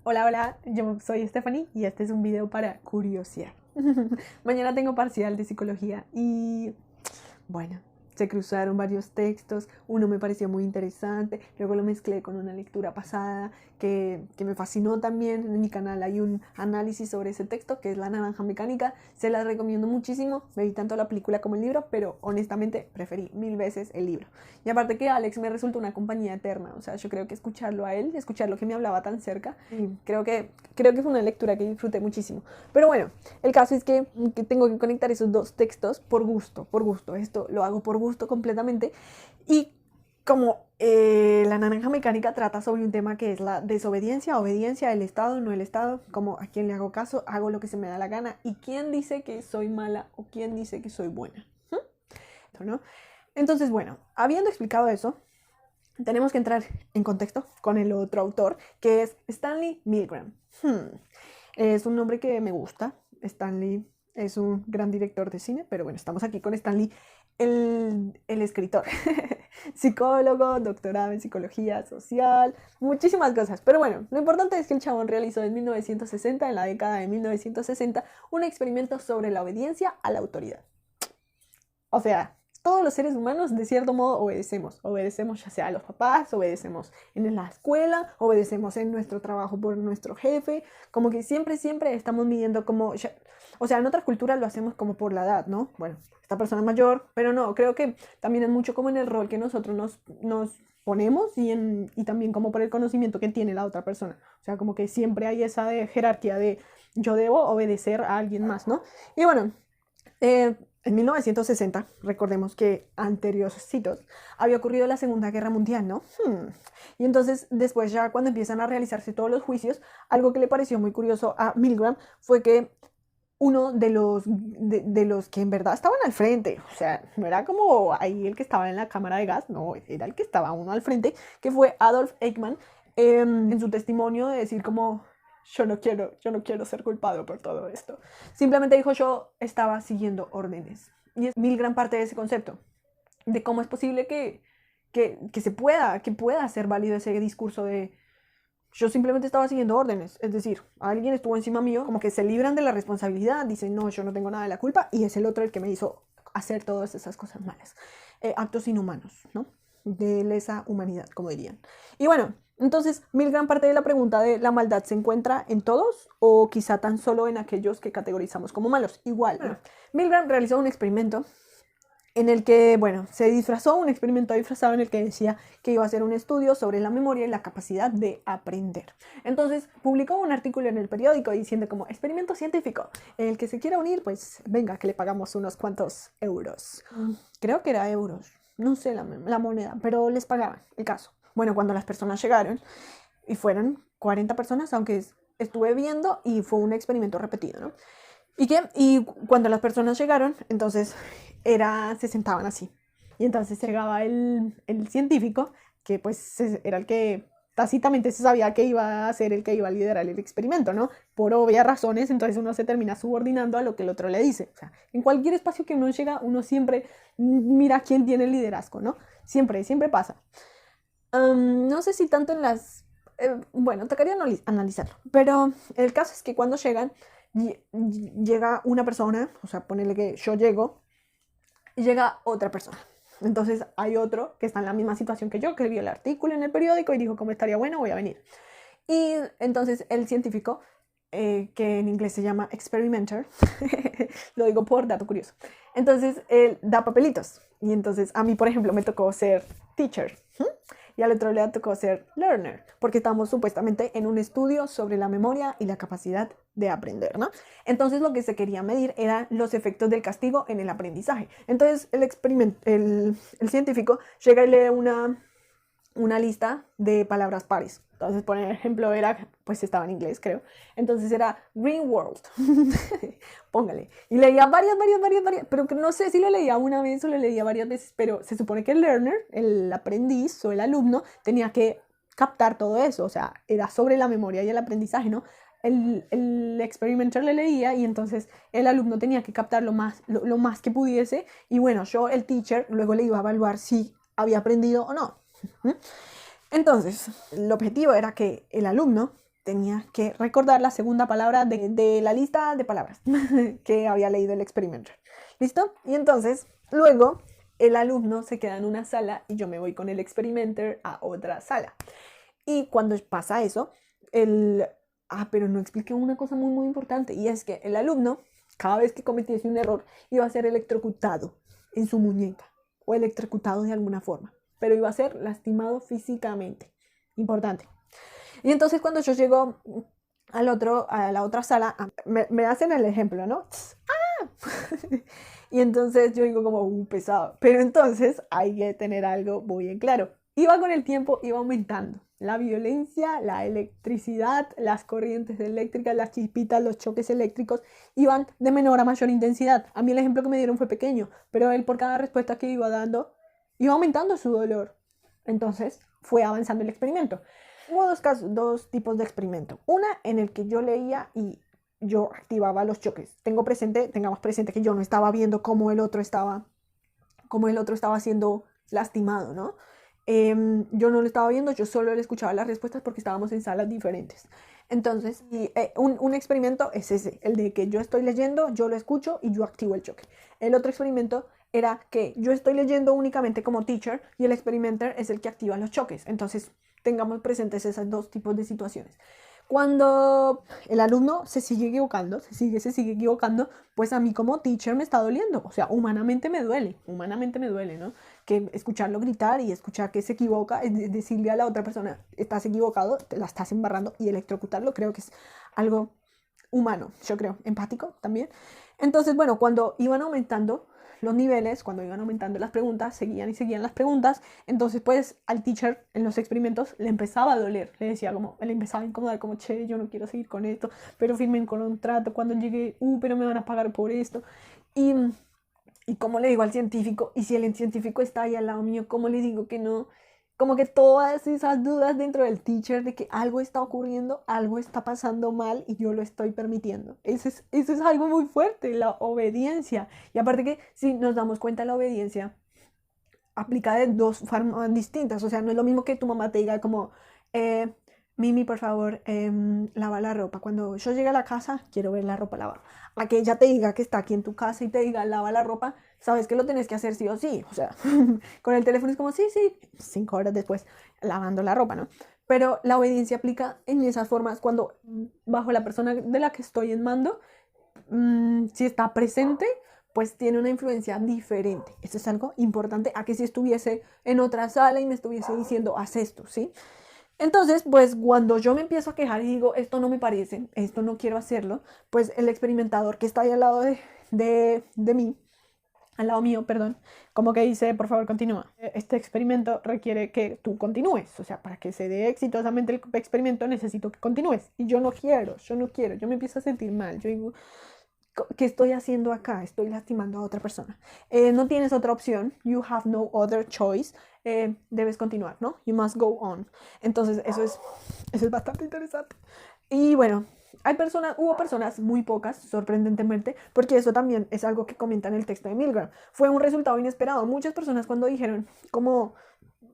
Hola, hola, yo soy Stephanie y este es un video para curiosear. Mañana tengo parcial de psicología y bueno, se cruzaron varios textos, uno me pareció muy interesante, luego lo mezclé con una lectura pasada que me fascinó también. En mi canal hay un análisis sobre ese texto que es La Naranja Mecánica, se las recomiendo muchísimo, me vi tanto la película como el libro, pero honestamente preferí mil veces el libro. Y aparte que Alex me resulta una compañía eterna, o sea, yo creo que escucharlo a él, escuchar lo que me hablaba tan cerca, creo que fue una lectura que disfruté muchísimo. Pero bueno, el caso es que tengo que conectar esos dos textos por gusto. Esto lo hago por gusto completamente. Y como la naranja mecánica trata sobre un tema que es la desobediencia, obediencia, el Estado, no el Estado, como a quién le hago caso, hago lo que se me da la gana, y quién dice que soy mala o quién dice que soy buena. ¿No? Entonces, bueno, habiendo explicado eso, tenemos que entrar en contexto con el otro autor, que es Stanley Milgram. Es un nombre que me gusta. Stanley es un gran director de cine, pero bueno, estamos aquí con Stanley, el escritor. Psicólogo, doctorado en psicología social, muchísimas cosas. Pero bueno, lo importante es que el chabón realizó en 1960, en la década de 1960, un experimento sobre la obediencia a la autoridad. O sea, todos los seres humanos de cierto modo obedecemos. Obedecemos ya sea a los papás, obedecemos en la escuela, obedecemos en nuestro trabajo por nuestro jefe. Como que siempre, siempre estamos midiendo como... O sea, en otras culturas lo hacemos como por la edad, ¿no? Bueno, esta persona es mayor, pero no, creo que también es mucho como en el rol que nosotros nos ponemos y también como por el conocimiento que tiene la otra persona. O sea, como que siempre hay esa jerarquía de yo debo obedecer a alguien más, ¿no? Y bueno, en 1960, recordemos que anteriorcitos, había ocurrido la Segunda Guerra Mundial, ¿no? Y entonces, después ya cuando empiezan a realizarse todos los juicios, algo que le pareció muy curioso a Milgram fue que uno de los que en verdad estaban al frente, o sea, no era como ahí el que estaba en la cámara de gas, no, era el que estaba uno al frente, que fue Adolf Eichmann, en su testimonio de decir como, yo no quiero ser culpado por todo esto. Simplemente dijo, yo estaba siguiendo órdenes. Y es mil gran parte de ese concepto, de cómo es posible que pueda ser válido ese discurso de yo simplemente estaba siguiendo órdenes. Es decir, alguien estuvo encima mío, como que se libran de la responsabilidad, dicen, no, yo no tengo nada de la culpa, y es el otro el que me hizo hacer todas esas cosas malas. Actos inhumanos, ¿no? De lesa humanidad, como dirían. Y bueno, entonces, mil gran parte de la pregunta de la maldad se encuentra en todos o quizá tan solo en aquellos que categorizamos como malos. Igual, bueno, Milgram realizó un experimento en el que, bueno, se disfrazó, un experimento disfrazado en el que decía que iba a hacer un estudio sobre la memoria y la capacidad de aprender. Entonces, publicó un artículo en el periódico diciendo como experimento científico, el que se quiera unir, pues venga, que le pagamos unos cuantos euros. Creo que era euros, no sé la moneda, pero les pagaban el caso. Bueno, cuando las personas llegaron, y fueron 40 personas, aunque estuve viendo y fue un experimento repetido, ¿no? Y cuando las personas llegaron, entonces se sentaban así. Y entonces llegaba el científico, que pues era el que tácitamente se sabía que iba a ser el que iba a liderar el experimento, ¿no? Por obvias razones, entonces uno se termina subordinando a lo que el otro le dice. O sea, en cualquier espacio que uno llega, uno siempre mira quién tiene el liderazgo, ¿no? Siempre, siempre pasa. No sé si tanto en las... bueno, tocaría analizarlo, pero el caso es que cuando llegan, llega una persona, o sea, ponele que yo llego, y llega otra persona. Entonces hay otro que está en la misma situación que yo, que vio el artículo en el periódico y dijo, como estaría bueno, voy a venir. Y entonces el científico, que en inglés se llama experimenter, lo digo por dato curioso, entonces él da papelitos. Y entonces a mí, por ejemplo, me tocó ser teacher. Y al otro le tocó ser learner, porque estamos supuestamente en un estudio sobre la memoria y la capacidad de aprender, ¿no? Entonces lo que se quería medir eran los efectos del castigo en el aprendizaje. Entonces el científico llega y lee una lista de palabras pares. Entonces, por ejemplo, pues estaba en inglés, creo. Entonces era Green World. Póngale. Y leía varias, pero que no sé si lo leía una vez o lo leía varias veces, pero se supone que el learner, el aprendiz o el alumno, tenía que captar todo eso. O sea, era sobre la memoria y el aprendizaje, ¿no? El experimenter le leía y entonces el alumno tenía que captar lo más que pudiese. Y bueno, yo, el teacher, luego le iba a evaluar si había aprendido o no. Entonces, el objetivo era que el alumno tenía que recordar la segunda palabra de la lista de palabras que había leído el experimenter. ¿Listo? Y entonces, luego, el alumno se queda en una sala y yo me voy con el experimenter a otra sala. Y cuando pasa eso, pero no expliqué una cosa muy, muy importante, y es que el alumno, cada vez que cometiese un error, iba a ser electrocutado en su muñeca, o electrocutado de alguna forma, pero iba a ser lastimado físicamente. Importante. Y entonces cuando yo llego a la otra sala, me hacen el ejemplo, ¿no? ¡Ah! Y entonces yo digo como, pesado. Pero entonces hay que tener algo muy en claro. Iba con el tiempo, iba aumentando. La violencia, la electricidad, las corrientes eléctricas, las chispitas, los choques eléctricos iban de menor a mayor intensidad. A mí el ejemplo que me dieron fue pequeño, pero él por cada respuesta que iba dando, iba aumentando su dolor. Entonces fue avanzando el experimento. Hubo dos tipos de experimento. Una en el que yo leía y yo activaba los choques. Tengamos presente que yo no estaba viendo cómo el otro estaba siendo lastimado, ¿no? Yo no lo estaba viendo, yo solo le escuchaba las respuestas porque estábamos en salas diferentes. Entonces, un experimento es ese, el de que yo estoy leyendo, yo lo escucho y yo activo el choque. El otro experimento era que yo estoy leyendo únicamente como teacher y el experimenter es el que activa los choques. Entonces, tengamos presentes esos dos tipos de situaciones. Cuando el alumno se sigue equivocando, se sigue equivocando, pues a mí como teacher me está doliendo. O sea, humanamente me duele, ¿no? Que escucharlo gritar y escuchar que se equivoca, es decirle a la otra persona, estás equivocado, te la estás embarrando, y electrocutarlo, creo que es algo humano, yo creo, empático también. Entonces, bueno, cuando iban aumentando los niveles, cuando iban aumentando las preguntas, seguían las preguntas, entonces pues al teacher en los experimentos le empezaba a doler, le empezaba a incomodar como, che, yo no quiero seguir con esto, pero firmen con un contrato cuando llegue, pero me van a pagar por esto, y cómo le digo al científico, y si el científico está ahí al lado mío, cómo le digo que no, como que todas esas dudas dentro del teacher de que algo está ocurriendo, algo está pasando mal y yo lo estoy permitiendo. Eso es algo muy fuerte, la obediencia. Y aparte que si nos damos cuenta, la obediencia aplica de dos formas distintas. O sea, no es lo mismo que tu mamá te diga como, Mimi, por favor, lava la ropa. Cuando yo llegue a la casa, quiero ver la ropa lavada. A que ella te diga que está aquí en tu casa y te diga, lava la ropa, sabes que lo tenés que hacer sí o sí. O sea, con el teléfono es como, sí, 5 horas después, lavando la ropa, ¿no? Pero la obediencia aplica en esas formas cuando bajo la persona de la que estoy en mando, si está presente, pues tiene una influencia diferente. Eso es algo importante a que si estuviese en otra sala y me estuviese diciendo, haz esto, ¿sí? Entonces, pues cuando yo me empiezo a quejar y digo, esto no me parece, esto no quiero hacerlo, pues el experimentador que está ahí al lado de mí, al lado mío, perdón, como que dice, por favor, continúa. Este experimento requiere que tú continúes, o sea, para que se dé exitosamente el experimento necesito que continúes. Y yo no quiero, yo me empiezo a sentir mal, yo digo, ¿qué estoy haciendo acá? Estoy lastimando a otra persona. No tienes otra opción. You have no other choice. Debes continuar, ¿no? You must go on. Entonces, eso es bastante interesante. Y bueno, hubo personas, muy pocas, sorprendentemente, porque eso también es algo que comenta en el texto de Milgram. Fue un resultado inesperado. Muchas personas cuando dijeron, como,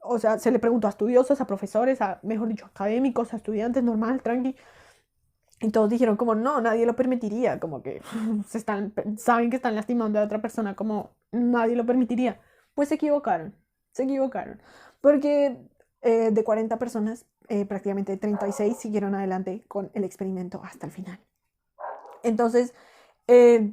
o sea, se le preguntó a estudiosos, a profesores, mejor dicho, académicos, a estudiantes, normal, tranqui, y todos dijeron como, no, nadie lo permitiría, como que saben que están lastimando a otra persona, como nadie lo permitiría. Pues se equivocaron, porque de 40 personas, prácticamente 36 siguieron adelante con el experimento hasta el final. Entonces, eh,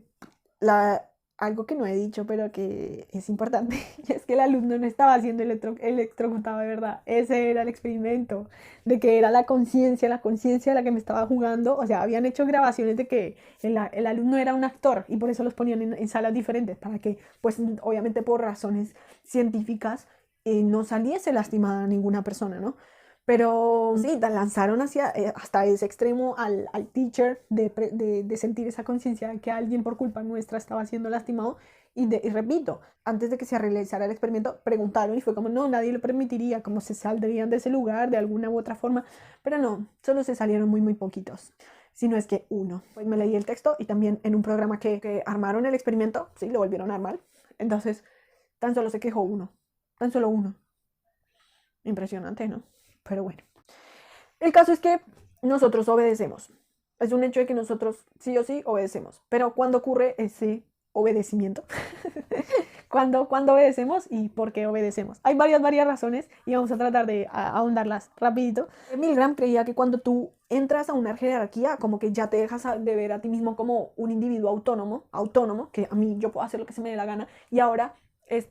algo que no he dicho, pero que es importante, es que el alumno no estaba siendo electrocutado de verdad. Ese era el experimento, de que era la conciencia la que me estaba jugando. O sea, habían hecho grabaciones de que el alumno era un actor y por eso los ponían en salas diferentes, para que, pues, obviamente por razones científicas, no saliese lastimada ninguna persona, ¿no? Pero sí, lanzaron hasta ese extremo al teacher de sentir esa conciencia de que alguien por culpa nuestra estaba siendo lastimado. Y repito, antes de que se realizara el experimento, preguntaron y fue como, no, nadie lo permitiría, como se saldrían de ese lugar de alguna u otra forma. Pero no, solo se salieron muy, muy poquitos. Si no es que uno. Pues me leí el texto y también en un programa que armaron el experimento, sí, lo volvieron a armar. Entonces, tan solo se quejó uno. Tan solo uno. Impresionante, ¿no? Pero bueno, el caso es que nosotros obedecemos. Es un hecho de que nosotros sí o sí obedecemos. Pero ¿cuándo ocurre ese obedecimiento? ¿Cuándo obedecemos y por qué obedecemos? Hay varias razones y vamos a tratar de ahondarlas rapidito. Milgram creía que cuando tú entras a una jerarquía, como que ya te dejas de ver a ti mismo como un individuo autónomo, que a mí yo puedo hacer lo que se me dé la gana, y ahora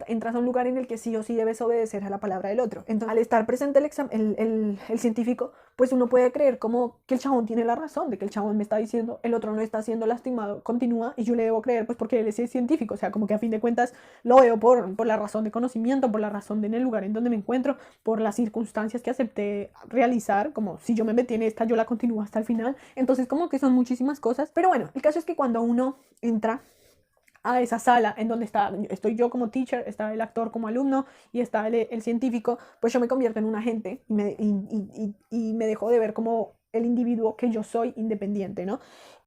entras a un lugar en el que sí o sí debes obedecer a la palabra del otro. Entonces, al estar presente el científico, pues uno puede creer como que el chabón tiene la razón, de que el chabón me está diciendo, el otro no está siendo lastimado, continúa, y yo le debo creer, pues porque él es el científico. O sea, como que a fin de cuentas lo veo por la razón de conocimiento, por la razón de en el lugar en donde me encuentro, por las circunstancias que acepté realizar, como si yo me metí en esta, yo la continúo hasta el final. Entonces, como que son muchísimas cosas. Pero bueno, el caso es que cuando uno entra a esa sala en donde estoy yo como teacher, está el actor como alumno y está el científico, pues yo me convierto en un agente y me dejo de ver como el individuo que yo soy independiente, ¿no?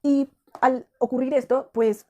Y al ocurrir esto, pues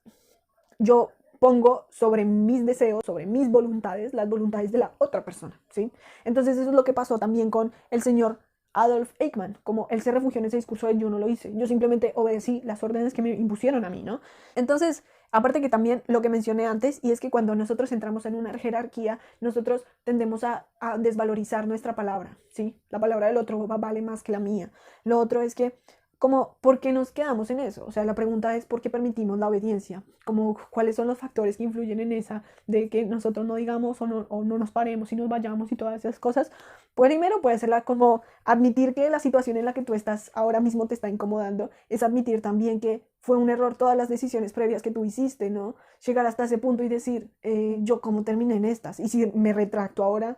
yo pongo sobre mis deseos, sobre mis voluntades, las voluntades de la otra persona, ¿sí? Entonces eso es lo que pasó también con el señor Adolf Eichmann, como él se refugió en ese discurso de yo no lo hice, yo simplemente obedecí las órdenes que me impusieron a mí, ¿no? Entonces, aparte que también lo que mencioné antes, y es que cuando nosotros entramos en una jerarquía, nosotros tendemos a desvalorizar nuestra palabra, ¿sí? La palabra del otro vale más que la mía. Lo otro es que como, ¿por qué nos quedamos en eso? O sea, la pregunta es, ¿por qué permitimos la obediencia? Como, ¿cuáles son los factores que influyen en esa de que nosotros no digamos o no nos paremos y nos vayamos y todas esas cosas? Pues primero puede ser como admitir que la situación en la que tú estás ahora mismo te está incomodando, es admitir también que fue un error todas las decisiones previas que tú hiciste, ¿no? Llegar hasta ese punto y decir, yo cómo terminé en estas, y si me retracto ahora,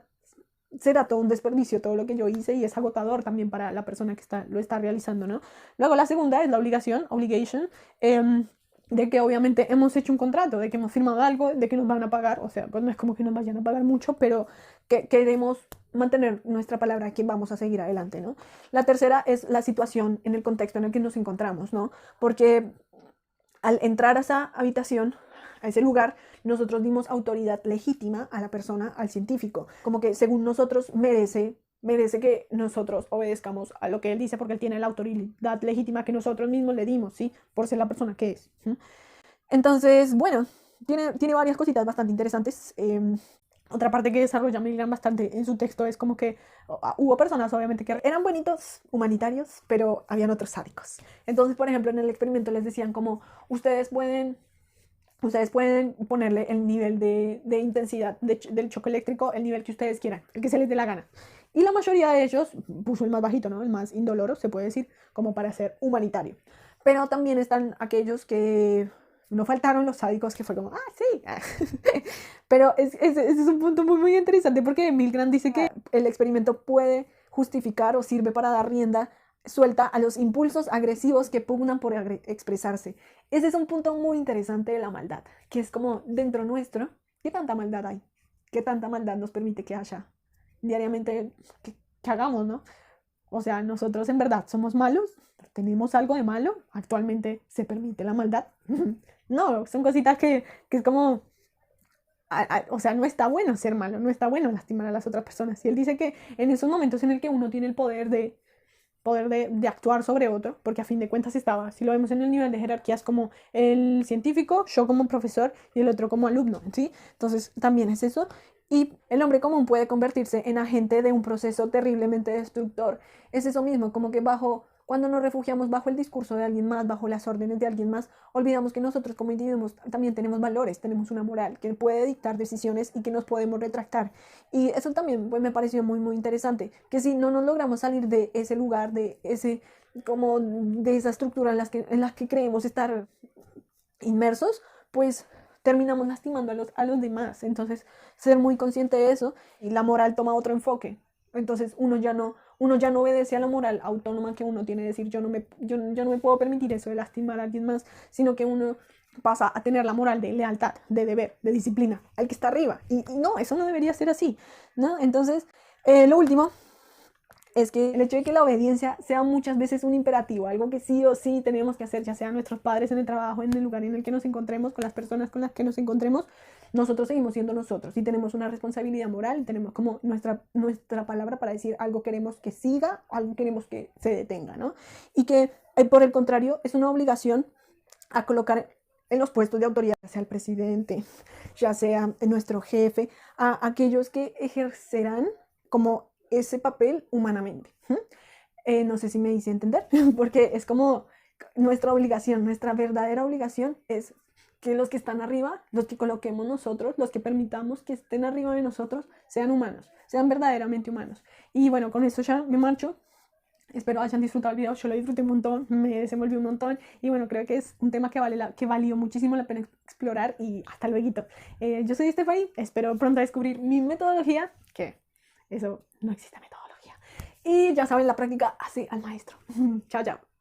será todo un desperdicio todo lo que yo hice y es agotador también para la persona que lo está realizando, ¿no? Luego la segunda es la obligation, de que obviamente hemos hecho un contrato, de que hemos firmado algo, de que nos van a pagar, o sea, pues no es como que nos vayan a pagar mucho, pero que queremos mantener nuestra palabra, que vamos a seguir adelante, ¿no? La tercera es la situación en el contexto en el que nos encontramos, ¿no? Porque al entrar a esa habitación, a ese lugar, nosotros dimos autoridad legítima a la persona, al científico, como que según nosotros merece que nosotros obedezcamos a lo que él dice porque él tiene la autoridad legítima que nosotros mismos le dimos, ¿sí? Por ser la persona que es. ¿Sí? Entonces, bueno, tiene varias cositas bastante interesantes. Otra parte que desarrolla Milgram bastante en su texto es como que hubo personas obviamente que eran bonitos, humanitarios, pero habían otros sádicos. Entonces, por ejemplo, en el experimento les decían como, ustedes pueden ponerle el nivel de intensidad del choque eléctrico, el nivel que ustedes quieran, el que se les dé la gana. Y la mayoría de ellos puso el más bajito, ¿no? El más indoloro, se puede decir, como para ser humanitario. Pero también están aquellos que no faltaron los sádicos, que fue como, sí. Pero ese es un punto muy interesante porque Milgram dice que el experimento puede justificar o sirve para dar rienda suelta a los impulsos agresivos que pugnan por expresarse. Ese es un punto muy interesante de la maldad, que es como dentro nuestro, ¿qué tanta maldad hay? ¿Qué tanta maldad nos permite que haya diariamente que hagamos, ¿no? O sea, nosotros en verdad somos malos, tenemos algo de malo, actualmente se permite la maldad. No, son cositas que es como, o sea, no está bueno ser malo, no está bueno lastimar a las otras personas. Y él dice que en esos momentos en el que uno tiene el poder de actuar sobre otro, porque a fin de cuentas estaba, si lo vemos en el nivel de jerarquías, como el científico, yo como profesor y el otro como alumno, ¿sí? Entonces también es eso. Y el hombre común puede convertirse en agente de un proceso terriblemente destructor. Es eso mismo, como que cuando nos refugiamos bajo el discurso de alguien más, bajo las órdenes de alguien más, olvidamos que nosotros como individuos también tenemos valores, tenemos una moral que puede dictar decisiones y que nos podemos retractar. Y eso también pues, me pareció muy interesante, que si no nos logramos salir de ese lugar, de esa estructura en las que creemos estar inmersos, pues terminamos lastimando a los demás. Entonces, ser muy consciente de eso, y la moral toma otro enfoque. Entonces, uno ya no obedece a la moral autónoma que uno tiene, decir, yo no me puedo permitir eso de lastimar a alguien más, sino que uno pasa a tener la moral de lealtad, de deber, de disciplina, al que está arriba. Y no, eso no debería ser así, ¿no? Entonces, lo último es que el hecho de que la obediencia sea muchas veces un imperativo, algo que sí o sí tenemos que hacer, ya sea nuestros padres en el trabajo, en el lugar en el que nos encontremos, con las personas con las que nos encontremos, nosotros seguimos siendo nosotros y tenemos una responsabilidad moral y tenemos como nuestra palabra para decir algo queremos que siga, algo queremos que se detenga, ¿no? Y que por el contrario es una obligación a colocar en los puestos de autoridad, ya sea el presidente, ya sea nuestro jefe, a aquellos que ejercerán como ese papel humanamente. No sé si me hice entender, porque es como nuestra obligación, nuestra verdadera obligación es que los que están arriba, los que coloquemos nosotros, los que permitamos que estén arriba de nosotros, sean humanos, sean verdaderamente humanos. Y bueno, con esto ya me marcho. Espero hayan disfrutado el video, yo lo disfruté un montón, me desenvolví un montón y bueno, creo que es un tema que valió muchísimo la pena explorar y hasta luego. Yo soy Stephanie, espero pronto descubrir mi metodología, que eso no existe metodología. Y ya saben, la práctica hace al maestro. Chao, chao.